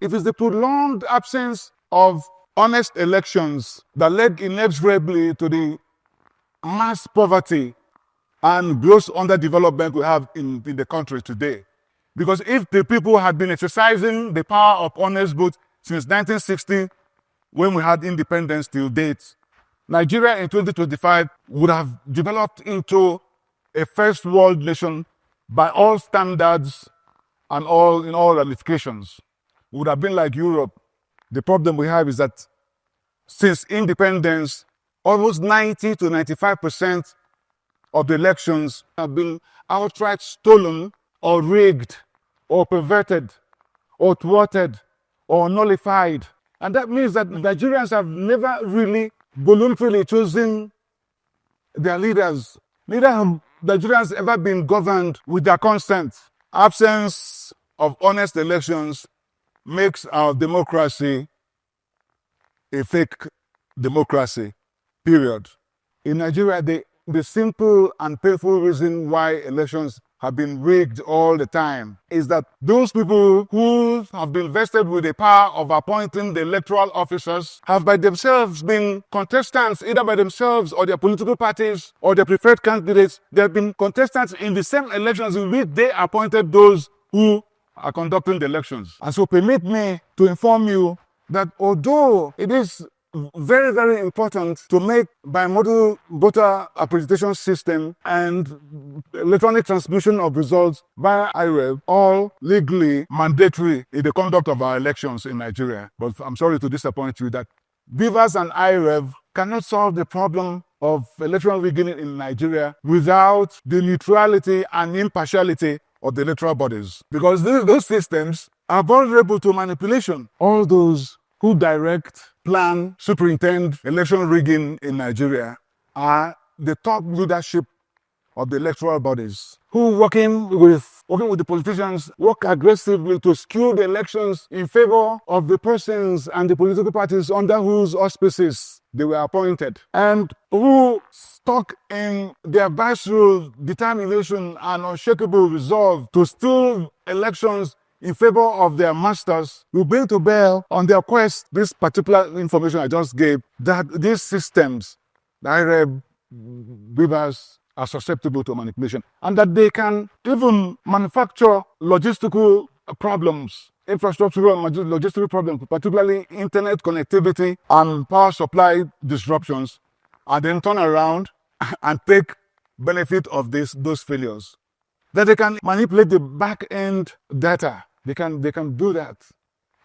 It is the prolonged absence of honest elections that led inexorably to the mass poverty and gross underdevelopment we have in the country today. Because if the people had been exercising the power of honest vote since 1960, when we had independence till date, Nigeria in 2025 would have developed into a first world nation by all standards and in all ramifications. We would have been like Europe. The problem we have is that since independence, almost 90 to 95% of the elections have been outright stolen or rigged or perverted or thwarted or nullified. And that means that Nigerians have never really voluntarily chosen their leaders. Neither have Nigerians ever been governed with their consent. Absence of honest elections makes our democracy a fake democracy, period. In Nigeria, the simple and painful reason why elections have been rigged all the time is that those people who have been vested with the power of appointing the electoral officers have by themselves been contestants, either by themselves or their political parties or their preferred candidates. They have been contestants in the same elections in which they appointed those who are conducting the elections. And so permit me to inform you that although it is very, very important to make bimodal voter accreditation system and electronic transmission of results via IREV all legally mandatory in the conduct of our elections in Nigeria. But I'm sorry to disappoint you that BVAS and IREV cannot solve the problem of electoral rigging in Nigeria without the neutrality and impartiality of the electoral bodies. Because those systems are vulnerable to manipulation. All those who direct, plan, superintend election rigging in Nigeria are the top leadership of the electoral bodies, who working with the politicians, work aggressively to skew the elections in favor of the persons and the political parties under whose auspices they were appointed, and who stuck in their visceral determination and unshakable resolve to steal elections in favor of their masters, will bring to bear on their quest this particular information I just gave, that these systems, the IREB, BVAS, are susceptible to manipulation, and that they can even manufacture logistical problems, infrastructural and logistical problems, particularly internet connectivity and power supply disruptions, and then turn around and take benefit of those failures. That they can manipulate the back-end data. They can do that.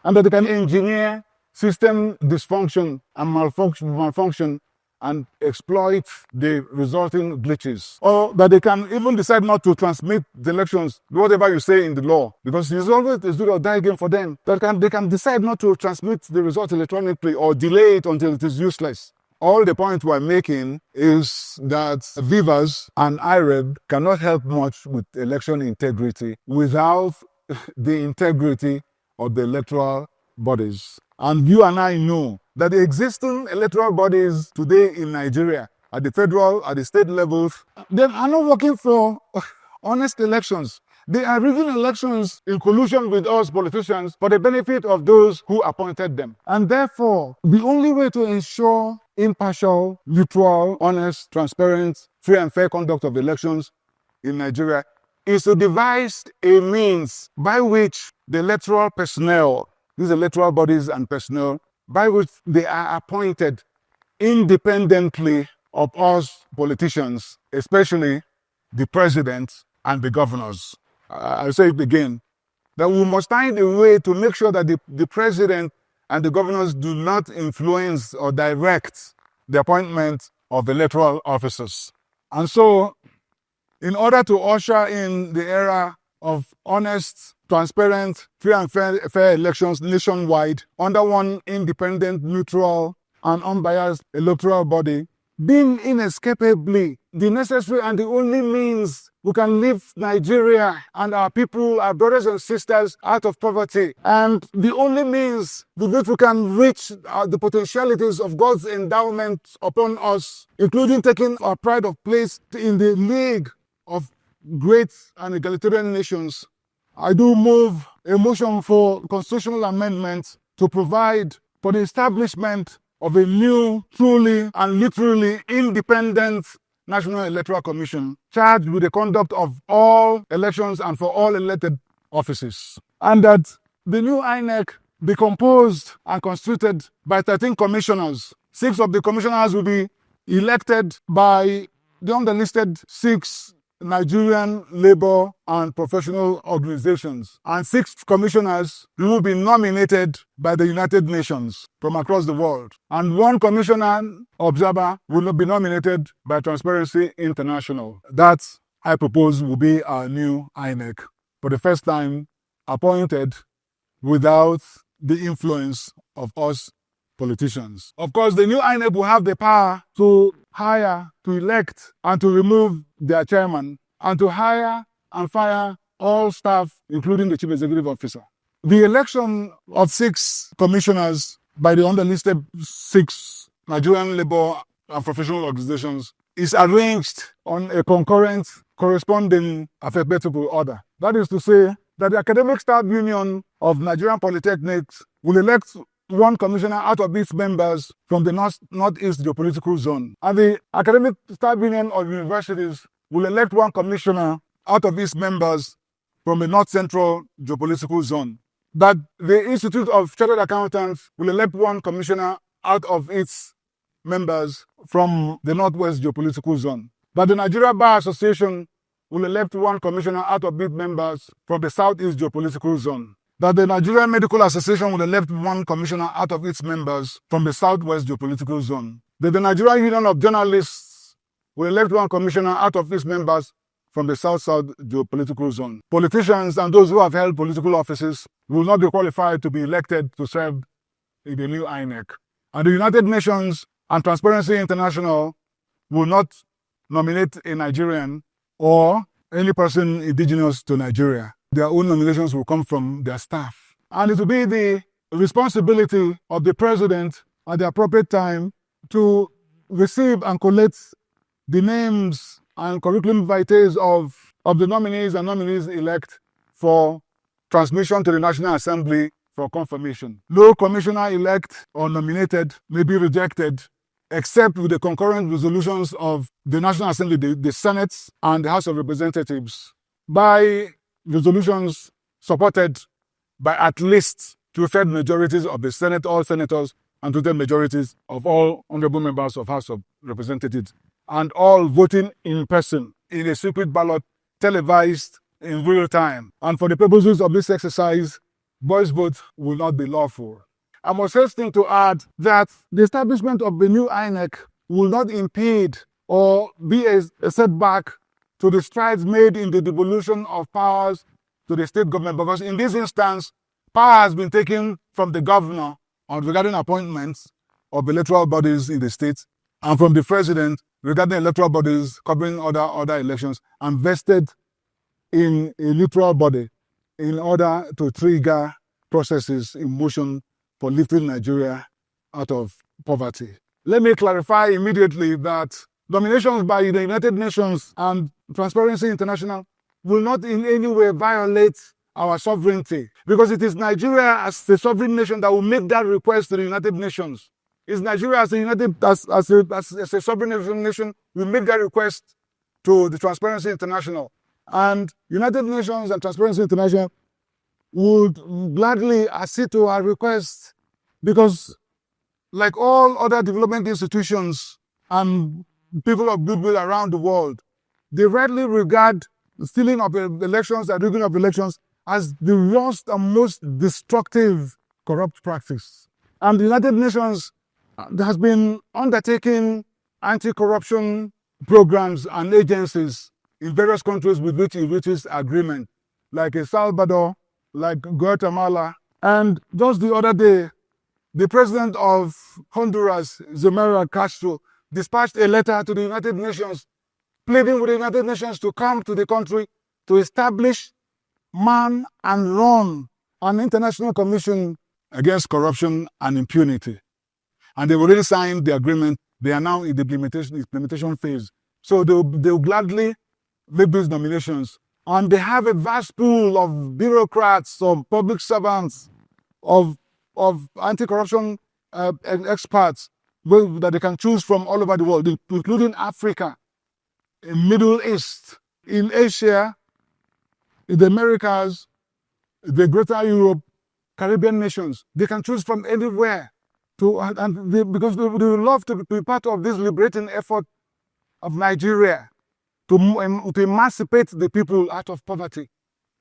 And that they can engineer system dysfunction and malfunction and exploit the resulting glitches. Or that they can even decide not to transmit the elections, whatever you say in the law, because it's always a do or die game for them. They can decide not to transmit the result electronically or delay it until it is useless. All the point we're making is that VIVAS and IREB cannot help much with election integrity without the integrity of the electoral bodies. And you and I know that the existing electoral bodies today in Nigeria, at the federal, at the state levels, they are not working for honest elections. They are rigging elections in collusion with us politicians for the benefit of those who appointed them. And therefore, the only way to ensure impartial, neutral, honest, transparent, free and fair conduct of elections in Nigeria is to devise a means by which the electoral personnel, these electoral bodies and personnel, by which they are appointed independently of us politicians, especially the president and the governors. I'll say it again, that we must find a way to make sure that the president and the governors do not influence or direct the appointment of electoral officers. And so, in order to usher in the era of honest, transparent, free and fair elections nationwide under one independent, neutral, and unbiased electoral body, being inescapably the necessary and the only means we can lift Nigeria and our people, our brothers and sisters, out of poverty, and the only means with which we can reach the potentialities of God's endowment upon us, including taking our pride of place in the league of great and egalitarian nations. I do move a motion for constitutional amendment to provide for the establishment of a new, truly and literally independent National Electoral Commission charged with the conduct of all elections and for all elected offices. And that the new INEC be composed and constituted by 13 commissioners. 6 of the commissioners will be elected by the underlisted 6 Nigerian labor and professional organizations, and 6 commissioners will be nominated by the United Nations from across the world, and 1 commissioner observer will be nominated by Transparency International. That, I propose, will be our new INEC, for the first time appointed without the influence of us politicians. Of course, the new INEC will have the power to hire, to elect, and to remove their chairman, and to hire and fire all staff, including the chief executive officer. The election of 6 commissioners by the underlisted 6 Nigerian labor and professional organizations is arranged on a concurrent, corresponding, alphabetical order. That is to say that the Academic Staff Union of Nigerian Polytechnics will elect 1 commissioner out of its members from the Northeast Geopolitical Zone. And the Academic Staff Union of Universities will elect 1 commissioner out of its members from the North Central Geopolitical Zone. That the Institute of Chartered Accountants will elect 1 commissioner out of its members from the Northwest Geopolitical Zone. That the Nigeria Bar Association will elect 1 commissioner out of its members from the Southeast Geopolitical Zone. That the Nigerian Medical Association will elect 1 commissioner out of its members from the Southwest Geopolitical Zone. That the Nigerian Union of Journalists will elect 1 commissioner out of its members from the South-South Geopolitical Zone. Politicians and those who have held political offices will not be qualified to be elected to serve in the new INEC. And the United Nations and Transparency International will not nominate a Nigerian or any person indigenous to Nigeria. Their own nominations will come from their staff. And it will be the responsibility of the president at the appropriate time to receive and collect the names and curriculum vitae of the nominees and nominees-elect for transmission to the National Assembly for confirmation. No commissioner-elect or nominated may be rejected except with the concurrent resolutions of the National Assembly, the Senate, and the House of Representatives, by resolutions supported by at least 2/3 majorities of the Senate, all senators, and 2/3 majorities of all honorable members of House of Representatives, and all voting in person in a secret ballot televised in real time. And for the purposes of this exercise, voice vote will not be lawful. I must hasten to add that the establishment of the new INEC will not impede or be a setback to the strides made in the devolution of powers to the state government, because in this instance, power has been taken from the governor on regarding appointments of electoral bodies in the state, and from the president regarding electoral bodies covering other elections, and vested in a neutral body in order to trigger processes in motion for lifting Nigeria out of poverty. Let me clarify immediately that nominations by the United Nations and Transparency International will not in any way violate our sovereignty, because it is Nigeria as the sovereign nation that will make that request to the United Nations. It's Nigeria as a sovereign nation will make that request to the Transparency International. And United Nations and Transparency International would gladly accede to our request, because like all other development institutions and people of goodwill around the world, they rightly regard stealing of elections and rigging of elections as the worst and most destructive corrupt practice. And the United Nations has been undertaking anti-corruption programs and agencies in various countries with which it reaches agreement, like El Salvador, like Guatemala. And just the other day, the president of Honduras, Xiomara Castro, dispatched a letter to the United Nations pleading with the United Nations to come to the country to establish, man and run an international commission against corruption and impunity. And they've already signed the agreement. They are now in the implementation phase. So they'll gladly make those nominations And they have a vast pool of bureaucrats, of public servants, of anti-corruption experts that they can choose from all over the world, including Africa, in Middle East, in Asia, in the Americas, the Greater Europe, Caribbean nations. They can choose from anywhere because they would love to be part of this liberating effort of Nigeria to emancipate the people out of poverty.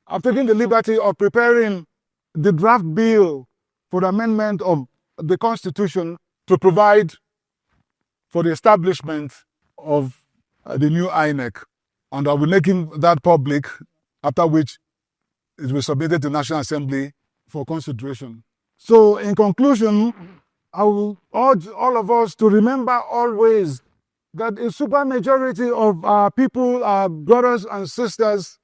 I've taken the liberty of preparing the draft bill for the amendment of the Constitution to provide for the establishment of the new INEC. And I'll be making that public, after which it will be submitted to the National Assembly for consideration. So in conclusion, I will urge all of us to remember always that a supermajority of our people, our brothers and sisters,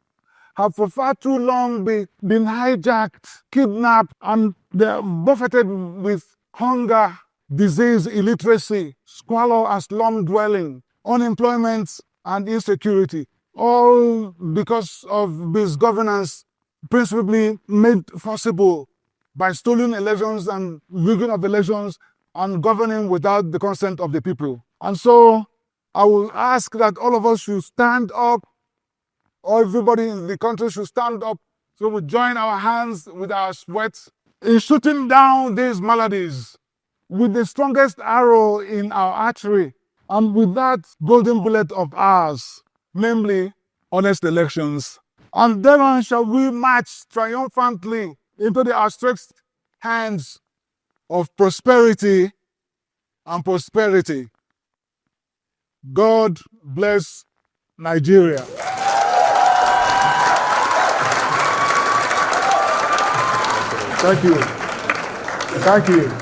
have for far too long been hijacked, kidnapped, and they're buffeted with hunger, disease, illiteracy, squalor and slum dwelling, unemployment and insecurity, all because of misgovernance, principally made possible by stolen elections and rigging of elections and governing without the consent of the people. And so I will ask that all of us should stand up, or everybody in the country should stand up, so we join our hands with our sweat in shooting down these maladies with the strongest arrow in our archery, and with that golden bullet of ours, namely honest elections. And then shall we march triumphantly into the outstretched hands of prosperity and prosperity. God bless Nigeria. Thank you. Thank you.